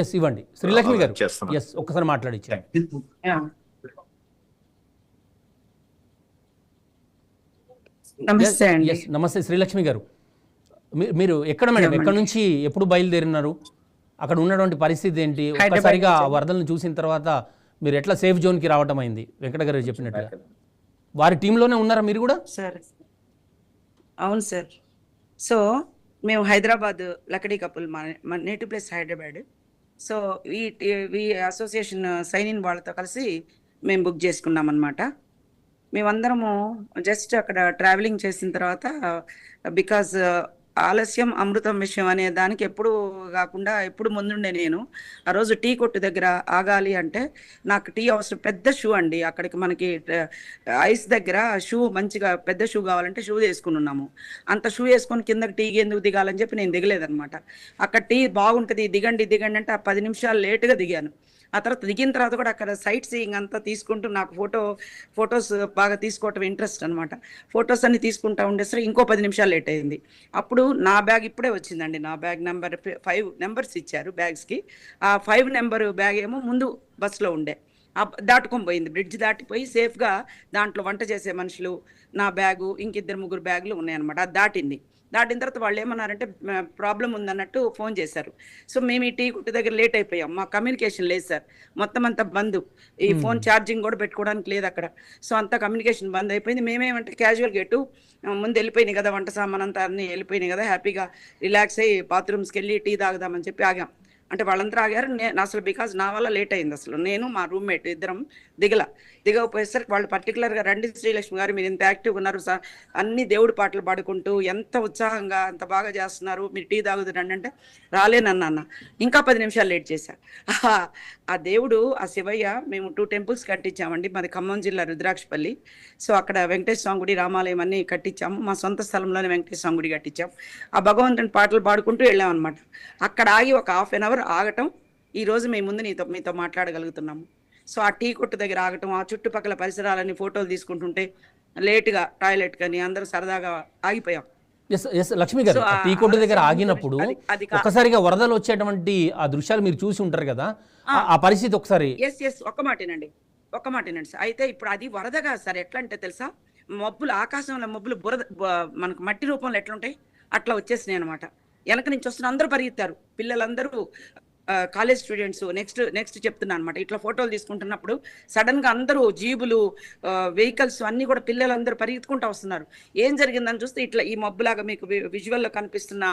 Yes ఇవ్వండి శ్రీలక్ష్మి గారు. Yes ఒక్కసారి మాట్లాడించారు. నమస్తే శ్రీలక్ష్మి గారు. మీరు ఎక్కడ మేడం, ఎక్కడ నుంచి ఎప్పుడు బయలుదేరినారు, అక్కడ ఉన్నటువంటి పరిస్థితి ఏంటి, ఒక్కసారిగా వరదలను చూసిన తర్వాత మీరు ఎట్లా సేఫ్ జోన్కి రావటం అయింది? వెంకట గారు చెప్పినట్టుగా వారి టీంలోనే ఉన్నారా మీరు కూడా? సార్ అవును సార్. సో మేము హైదరాబాద్ లకడీ కపుల్, మా నేటివ్ ప్లేస్ హైదరాబాద్. సో ఈ అసోసియేషన్ సైన్ ఇన్ వాళ్ళతో కలిసి మేము బుక్ చేసుకున్నాం అనమాట. మేమందరము జస్ట్ అక్కడ ట్రావెలింగ్ చేసిన తర్వాత, బికాజ్ ఆలస్యం అమృతం విషయం అనే దానికి ఎప్పుడు కాకుండా ఎప్పుడు ముందుండే నేను ఆ రోజు టీ కొట్టు దగ్గర ఆగాలి అంటే నాకు టీ అవసరం. పెద్ద షూ అండి, అక్కడికి మనకి ఐస్ దగ్గర షూ మంచిగా పెద్ద షూ కావాలంటే షూ వేసుకుని ఉన్నాము. అంత షూ వేసుకొని కిందకి టీకి ఎందుకు దిగాలని చెప్పి నేను దిగలేదనమాట. అక్కడ టీ బాగుంటుంది దిగండి దిగండి అంటే ఆ 10 నిమిషాలు లేటుగా దిగాను. ఆ తర్వాత దిగిన తర్వాత కూడా అక్కడ సైట్ సీయింగ్ అంతా తీసుకుంటూ నాకు ఫొటోస్ బాగా తీసుకోవటం ఇంట్రెస్ట్ అనమాట. ఫొటోస్ అన్ని తీసుకుంటా ఉండేసరికి ఇంకో 10 నిమిషాలు లేట్ అయింది. అప్పుడు నా బ్యాగ్ ఇప్పుడే వచ్చిందండి. నా బ్యాగ్ నెంబర్ 5 నెంబర్స్ ఇచ్చారు బ్యాగ్స్కి. ఆ 5 నెంబర్ బ్యాగ్ ఏమో ముందు బస్సులో ఉండే, దాటుకొని పోయింది. బ్రిడ్జ్ దాటిపోయి సేఫ్గా దాంట్లో వంట చేసే మనుషులు, నా బ్యాగు, ఇంకిద్దరు ముగ్గురు బ్యాగులు ఉన్నాయన్నమాట. అది దాటిన తర్వాత వాళ్ళు ఏమన్నారంటే ప్రాబ్లం ఉందన్నట్టు ఫోన్ చేశారు. సో మేము ఈ టీ కొట్టు దగ్గర లేట్ అయిపోయాం. మా కమ్యూనికేషన్ లేదు సార్, మొత్తం అంతా బంద్. ఈ ఫోన్ ఛార్జింగ్ కూడా పెట్టుకోవడానికి లేదు అక్కడ. సో అంతా కమ్యూనికేషన్ బంద్ అయిపోయింది. మేమేమంటే క్యాజువల్గా ఎటు ముందు వెళ్ళిపోయినాయి కదా, వంట సామాన్ అంతా అన్నీ వెళ్ళిపోయినాయి కదా, హ్యాపీగా రిలాక్స్ అయ్యి బాత్రూమ్స్కి వెళ్ళి టీ తాగుదామని చెప్పి ఆగాం. అంటే వాళ్ళందరూ ఆగారు. నేను అసలు బికాజ్ నా వల్ల లేట్ అయింది. అసలు నేను మా రూమ్మేట్ ఇద్దరం దిగకపోయేసరికి వాళ్ళు పర్టికులర్గా రండి శ్రీలక్ష్మి గారు, మీరు ఇంత యాక్టివ్గా ఉన్నారు సార్, అన్ని దేవుడి పాటలు పాడుకుంటూ ఎంత ఉత్సాహంగా అంత బాగా చేస్తున్నారు, మీరు టీ తాగుతురండి అంటే రాలేనన్న. ఇంకా 10 నిమిషాలు లేట్ చేశా. ఆ దేవుడు, ఆ శివయ్య, మేము 2 టెంపుల్స్ కట్టించామండి. మాది ఖమ్మం జిల్లా రుద్రాక్షపల్లి. సో అక్కడ వెంకటేశ్వర స్వామి గుడి, రామాలయం అన్నీ కట్టించాము. మా సొంత స్థలంలోనే వెంకటేశ్వర స్వామి గుడి కట్టించాము. ఆ భగవంతుని పాటలు పాడుకుంటూ వెళ్ళామన్నమాట. అక్కడ ఆగి ఒక ½ గంట ఆగటం, ఈరోజు మేము ముందు మీతో మాట్లాడగలుగుతున్నాము. సో ఆ టీ కొట్టు దగ్గర ఆగటం, ఆ చుట్టుపక్కల పరిసరాలని ఫోటోలు తీసుకుంటుంటే లేటుగా టాయిలెట్ కానీ అందరూ సరదాగా ఆగిపోయాం. లక్ష్మి గారు, టీ కొట్టు దగ్గర ఆగినప్పుడు ఒక్కసారిగా వరదలు వచ్చేటువంటి ఆ దృశ్యాలు మీరు చూసి ఉంటారు కదా, ఆ పరిస్థితి ఒకసారి. ఒక్క మాటేనండి సార్. అయితే ఇప్పుడు అది వరద కాదు సార్, ఎట్లా అంటే తెలుసా, మబ్బులు, ఆకాశంలో మబ్బులు బురద మనకు మట్టి రూపంలో ఎట్లుంటాయి అట్లా వచ్చేసినాయి అనమాట. వెనక నుంచి వస్తున్న అందరూ పరిగెత్తారు, పిల్లలందరూ, కాలేజ్ స్టూడెంట్స్. నెక్స్ట్ చెప్తున్నా అనమాట. ఇట్లా ఫోటోలు తీసుకుంటున్నప్పుడు సడన్ గా అందరూ జీబులు, వెహికల్స్ అన్ని కూడా పిల్లలందరూ పరిగెత్తుకుంటూ వస్తున్నారు. ఏం జరిగిందని చూస్తే ఇట్లా ఈ మబ్బులాగా మీకు విజువల్లో కనిపిస్తున్న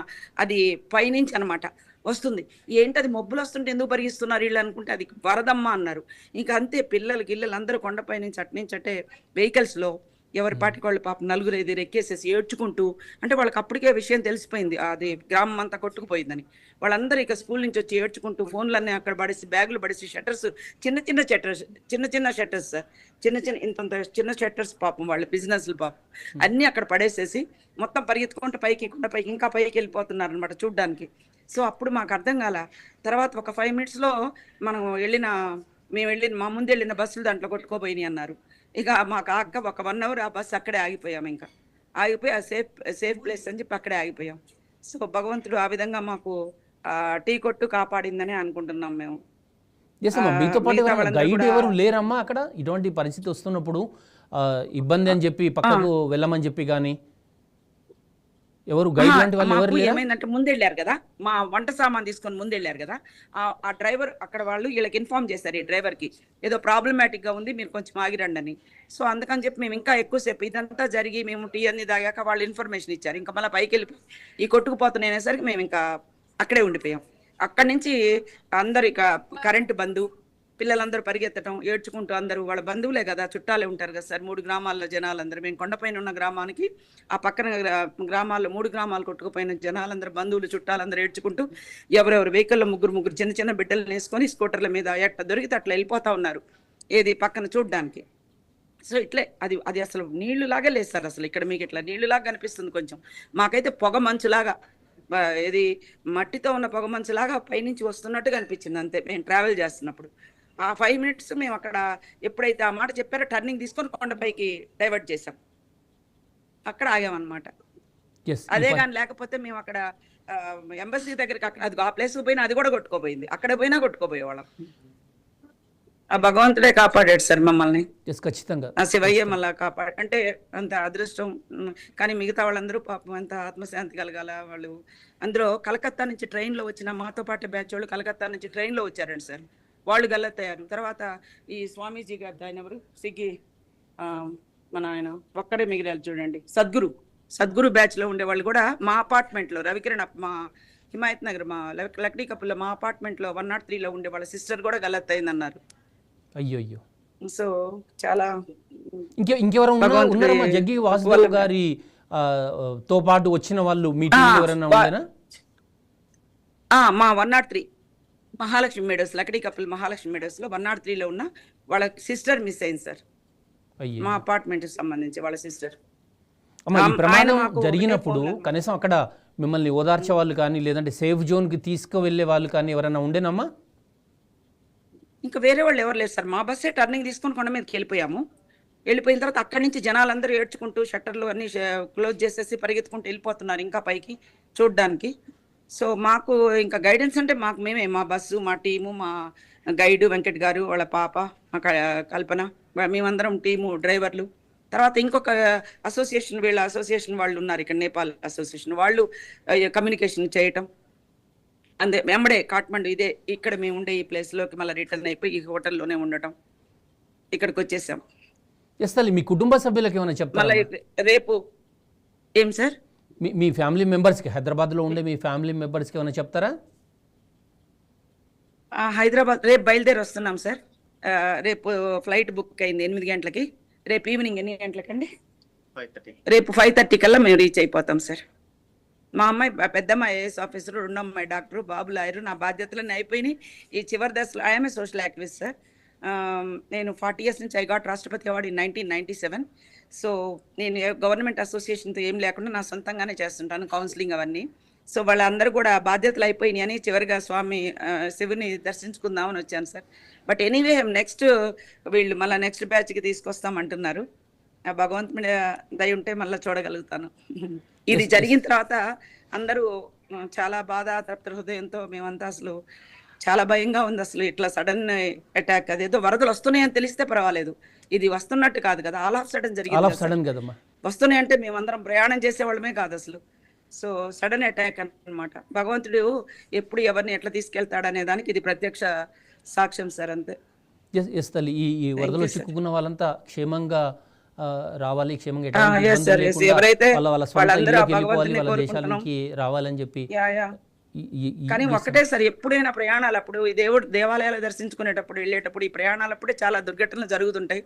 అది పైనుంచి అనమాట వస్తుంది. ఏంటది మబ్బులు వస్తుంటే ఎందుకు పరిగిస్తున్నారు వీళ్ళు అనుకుంటే అది వరదమ్మ అన్నారు. ఇంకా అంతే, గిల్లలు అందరూ కొండపై నుంచి అట్టే వెహికల్స్లో ఎవరి పాటికి వాళ్ళు పాపం 4-5 ఎక్కేసేసి ఏడ్చుకుంటూ, అంటే వాళ్ళకి అప్పటికే విషయం తెలిసిపోయింది అది గ్రామం అంతా కొట్టుకుపోయిందని. వాళ్ళందరూ ఇక స్కూల్ నుంచి వచ్చి ఏడ్చుకుంటూ ఫోన్లన్నీ అక్కడ పడేసి, బ్యాగులు పడేసి, షట్టర్స్, చిన్న షట్టర్స్ సార్, ఇంత చిన్న షట్టర్స్ పాపం వాళ్ళ బిజినెస్లు పాపం అన్నీ అక్కడ పడేసేసి మొత్తం పరిగెత్తుకుంటూ కొండపైకి ఇంకా పైకి వెళ్ళిపోతున్నారు అనమాట చూడ్డానికి. సో అప్పుడు మాకు అర్థం కాల. తర్వాత ఒక 5 మినిట్స్లో మేము వెళ్ళిన మా ముందు వెళ్ళిన బస్సులు దాంట్లో కొట్టుకోపోయినాయి అన్నారు. ఇక మాకు ఒక 1 అవర్ ఆ బస్సు అక్కడే ఆగిపోయాం. ఇంకా ఆగిపోయి ఆ సేఫ్ ప్లేస్ అని చెప్పి అక్కడే ఆగిపోయాం. సో భగవంతుడు ఆ విధంగా మాకు టీ కొట్టు కాపాడిందని అనుకుంటున్నాం మేము. మీతో పాటు గైడ్ ఎవరు లేరమ్మా అక్కడ ఇటువంటి పరిస్థితి వస్తున్నప్పుడు? ఇబ్బంది అని చెప్పి పక్కకు వెళ్ళమని చెప్పి కానీ ఎవరు గైడ్ లాంటి వాళ్ళు ఎవరు లేరు? ఏమైందంటే ముందెళ్ళారు కదా, మా వంట సామాన్ తీసుకొని ముందెళ్ళారు కదా, ఆ డ్రైవర్ అక్కడ వాళ్ళు వీళ్ళకి ఇన్ఫార్మ్ చేశారు, ఈ డ్రైవర్కి ఏదో ప్రాబ్లమాటిక్ గా ఉంది, మీరు కొంచెం ఆగిరండి అని. సో అందుకని చెప్పి మేము ఇంకా ఎక్కువసేపు ఇదంతా జరిగి మేము టీ అన్ని తాగాక వాళ్ళు ఇన్ఫర్మేషన్ ఇచ్చారు. ఇంకా మళ్ళీ పైకి వెళ్ళిపోయి ఈ కొట్టుకుపోతున్నసరికి మేము ఇంకా అక్కడే ఉండిపోయాం. అక్కడి నుంచి అందరు ఇక కరెంటు బంధు, పిల్లలందరూ పరిగెత్తడం, ఏడ్చుకుంటూ, అందరూ వాళ్ళ బంధువులే కదా, చుట్టాలే ఉంటారు కదా సార్. 3 గ్రామాల్లో జనాలందరూ, మేము కొండపైన ఉన్న గ్రామానికి ఆ పక్కన గ్రామాల్లో 3 గ్రామాలు కొట్టుకుపోయిన జనాలందరూ, బంధువులు, చుట్టాలందరూ ఏడ్చుకుంటూ ఎవరెవరు వెహికల్లో ముగ్గురు చిన్న బిడ్డలు వేసుకొని స్కూటర్ల మీద ఎట్లా దొరికితే అట్లా వెళ్ళిపోతా ఉన్నారు, ఏది పక్కన చూడ్డానికి. సో ఇట్లే అది అసలు నీళ్లులాగే లేదు సార్. అసలు ఇక్కడ మీకు ఇట్లా నీళ్లులాగా కనిపిస్తుంది కొంచెం, మాకైతే పొగ మంచులాగా, ఇది మట్టితో ఉన్న పొగ మంచులాగా పైనుంచి వస్తున్నట్టుగా అనిపించింది అంతే మేము ట్రావెల్ చేస్తున్నప్పుడు. ఆ 5 మినిట్స్ మేము అక్కడ ఎప్పుడైతే ఆ మాట చెప్పారో టర్నింగ్ తీసుకొని కొండపైకి డైవర్ట్ చేసాం, అక్కడ ఆగామన్నమాట. అదే కానీ లేకపోతే మేము అక్కడ ఎంబసీ దగ్గరికి అక్కడ అది ఆ ప్లేస్ పోయినా అది కూడా కొట్టుకోపోయింది, అక్కడ పోయినా కొట్టుకోపోయేవాళ్ళం. ఆ భగవంతుడే కాపాడాడు సార్ మమ్మల్ని. ఎస్, ఖచ్చితంగా. ఆ శివయ్య మళ్ళా కాపాడు అంటే అంత అదృష్టం. కానీ మిగతా వాళ్ళందరూ పాపం అంత ఆత్మశాంతి కలగాల. వాళ్ళు అందులో కలకత్తా నుంచి ట్రైన్లో వచ్చిన మాతో పాటు బ్యాచ్ వాళ్ళు కలకత్తా నుంచి ట్రైన్లో వచ్చారండి సార్. వాళ్ళు గల్లతయ్యారు. తర్వాత ఈ స్వామీజీ గారు ఆయన ఎవరు సిగ్గి మన ఆయన ఒక్కడే మిగిలారు చూడండి, సద్గురు బ్యాచ్ లో ఉండే వాళ్ళు కూడా మా అపార్ట్మెంట్ లో రవికిరణ్ మా హిమాయత్ నగర్ మా లక్డీ కపుల్లో మా అపార్ట్మెంట్ లో 103లో ఉండే వాళ్ళ సిస్టర్ కూడా గలత్ అయింది అన్నారు. అయ్యో. సో చాలా ఇంకెవరు ఉన్నారమ్మా జగ్గి వాసుదేవ్ గారి తో పాటు వచ్చిన వాళ్ళు మీ టీం ఎవరైనా ఉన్నారా? మా 103 Mahalakshmi meadows Lakdi couple Mahalakshmi meadows లో 103లో ఉన్న వాళ్ళ సిస్టర్ మిస్ అయింది సార్. మా అపార్ట్మెంట్ సంబంధించి వాళ్ళ సిస్టర్. అమ్మా, ఈ ప్రమాదం జరిగినప్పుడు కనీసం అక్కడ మిమ్మల్ని ఓదార్చే వాళ్ళు కానీ లేదంటే సేఫ్ జోన్ కి తీసుకువెళ్లే వాళ్ళు కానీ ఎవరైనా ఉండేనమ్మా? ఇంకా వేరే వాళ్ళు ఎవరు లేరు సార్. మా బస్సే టర్నింగ్ తీసుకొని కొండ మీదకి వెళ్ళిపోయిన తర్వాత అక్కడి నుంచి జనాలందరూ ఏడ్చుకుంటూ షట్టర్లు అన్ని క్లోజ్ చేసేసి పరిగెత్తుకుంటూ వెళ్ళిపోతున్నారు ఇంకా పైకి చూడడానికి. సో మాకు ఇంకా గైడెన్స్ అంటే మేమే మా బస్సు, మా టీము, మా గైడు వెంకట్ గారు, వాళ్ళ పాప మా కల్పన, మేమందరం టీము డ్రైవర్లు. తర్వాత ఇంకొక అసోసియేషన్ వాళ్ళు ఉన్నారు ఇక్కడ, నేపాల్ అసోసియేషన్ వాళ్ళు కమ్యూనికేషన్ చేయటం. అంతే వెంబడే కాఠ్మండు ఇదే ఇక్కడ మేము ఉండే ఈ ప్లేస్లోకి మళ్ళీ రిటర్న్ అయిపోయి ఈ హోటల్లోనే ఉండటం, ఇక్కడికి వచ్చేసాం. మీ కుటుంబ సభ్యులకు ఏమైనా చెప్తారా? మళ్ళీ రేపు ఏం సార్ మీ ఫ్యామిలీ మెంబర్స్కి, హైదరాబాద్లో ఉండే మీ ఫ్యామిలీ మెంబర్స్కి ఏమైనా చెప్తారా? హైదరాబాద్ రేపు బయలుదేరి వస్తున్నాం సార్. రేపు ఫ్లైట్ బుక్ అయింది 8 గంటలకి. రేపు ఈవినింగ్ ఎన్ని గంటలకండి? 5:30. రేపు 5:30 కల్లా మేము రీచ్ అయిపోతాం సార్. మా అమ్మాయి పెద్దమ్మాయి ఐఏఎస్ ఆఫీసర్, రెండో అమ్మాయి డాక్టర్, బాబు లాయరు. నా బాధ్యతలన్నీ అయిపోయినాయి. ఈ చివరి దశలో I'm a social activist sir. నేను 40 years నుంచి ఐ గాట్ రాష్ట్రపతి అవార్డు ఇన్ 1997. సో నేను గవర్నమెంట్ అసోసియేషన్తో ఏం లేకుండా నా సొంతంగానే చేస్తుంటాను కౌన్సిలింగ్ అవన్నీ. సో వాళ్ళందరూ కూడా బాధ్యతలు అయిపోయినాయి అని చివరిగా స్వామి శివుని దర్శించుకుందామని వచ్చాను సార్. బట్ ఎనీవే నెక్స్ట్ వీళ్ళు మళ్ళీ నెక్స్ట్ బ్యాచ్కి తీసుకొస్తామంటున్నారు. భగవంతుడి దయ ఉంటే మళ్ళీ చూడగలుగుతాను. ఇది జరిగిన తర్వాత అందరూ చాలా బాధ తృప్త హృదయంతో మేమంతా అసలు చాలా భయంగా ఉంది. అసలు ఇట్లా సడన్ అటాక్, అదేదో వరదలు వస్తున్నాయని తెలిస్తే పర్వాలేదు, ఇది వస్తున్నట్టు కాదు కదా, ఆల్ ఆఫ్ సడన్ జరిగింది. వస్తున్నాయి అంటే మేమందరం ప్రయాణం చేసేవాళ్ళమే కాదు అసలు. సో సడన్ అటాక్ అన్నమాట. భగవంతుడు ఎప్పుడు ఎవరిని ఎట్లా తీసుకెళ్తాడనే దానికి ఇది ప్రత్యక్ష సాక్ష్యం సార్. అంతే. ఎస్ తల్లి, ఈ వరదలో చిక్కుకున్న వాళ్ళంతా క్షేమంగా రావాలి, క్షేమంగా ఎవరైతే వాళ్ళ దేశాలకి రావాలని చెప్పి. కానీ ఒకటే సార్, ఎప్పుడైనా ప్రయాణాలు అప్పుడు ఈ దేవాలయాలు దర్శించుకునేటప్పుడు వెళ్ళేటప్పుడు ఈ ప్రయాణాలప్పుడే చాలా దుర్ఘటనలు జరుగుతుంటాయి.